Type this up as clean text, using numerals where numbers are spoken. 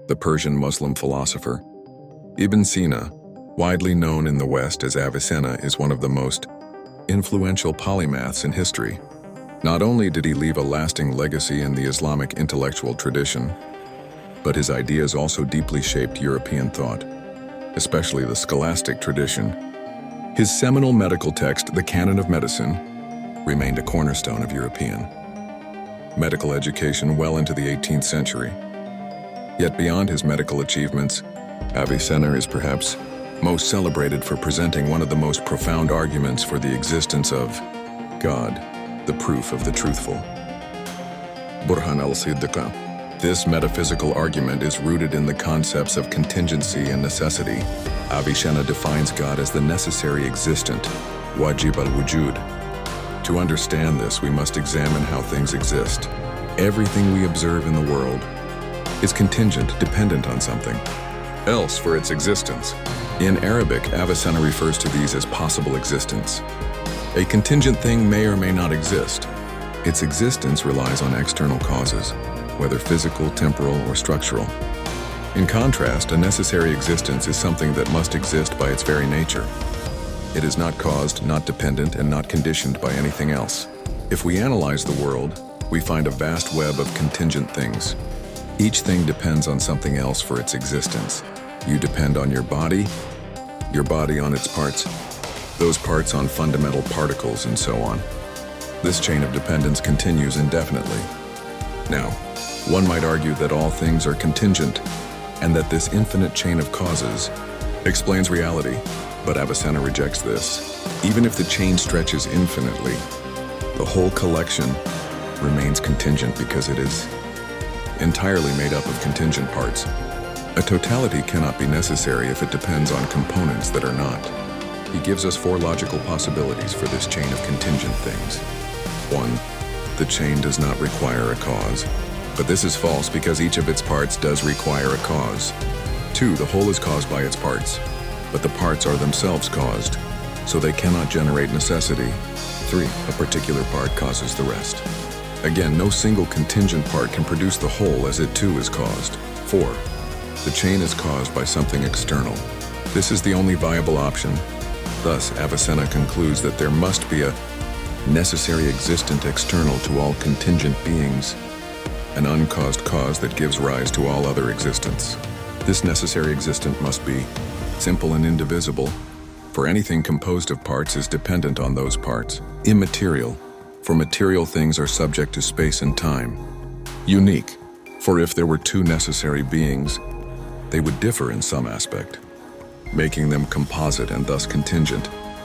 the Persian Muslim philosopher. Ibn Sina, widely known in the West as Avicenna, is one of the most influential polymaths in history. Not only did he leave a lasting legacy in the Islamic intellectual tradition, but his ideas also deeply shaped European thought, especially the scholastic tradition. His seminal medical text, the Canon of Medicine, remained a cornerstone of European medical education well into the 18th century. Yet beyond his medical achievements, Avicenna is perhaps most celebrated for presenting one of the most profound arguments for the existence of God, the proof of the truthful. Burhan al-Siddiqa. This metaphysical argument is rooted in the concepts of contingency and necessity. Avicenna defines God as the necessary existent, wajib al-wujud. To understand this, we must examine how things exist. Everything we observe in the world is contingent, dependent on something else for its existence. In Arabic, Avicenna refers to these as possible existence. A contingent thing may or may not exist. Its existence relies on external causes, whether physical, temporal, or structural. In contrast, a necessary existence is something that must exist by its very nature. It is not caused, not dependent, and not conditioned by anything else. If we analyze the world, we find a vast web of contingent things. Each thing depends on something else for its existence. You depend on your body on its parts, those parts on fundamental particles, and so on. This chain of dependence continues indefinitely. Now, one might argue that all things are contingent, and that this infinite chain of causes explains reality. But Avicenna rejects this. Even if the chain stretches infinitely, the whole collection remains contingent because it is entirely made up of contingent parts. A totality cannot be necessary if it depends on components that are not. He gives us 4 logical possibilities for this chain of contingent things. 1. The chain does not require a cause. But this is false because each of its parts does require a cause. 2. The whole is caused by its parts, but the parts are themselves caused, so they cannot generate necessity. 3. A particular part causes the rest. Again, no single contingent part can produce the whole, as it too is caused. 4. The chain is caused by something external. This is the only viable option. Thus, Avicenna concludes that there must be a necessary existent external to all contingent beings, an uncaused cause that gives rise to all other existence. This necessary existent must be simple and indivisible, for anything composed of parts is dependent on those parts. Immaterial, for material things are subject to space and time. Unique, for if there were 2 necessary beings, they would differ in some aspect, making them composite and thus contingent.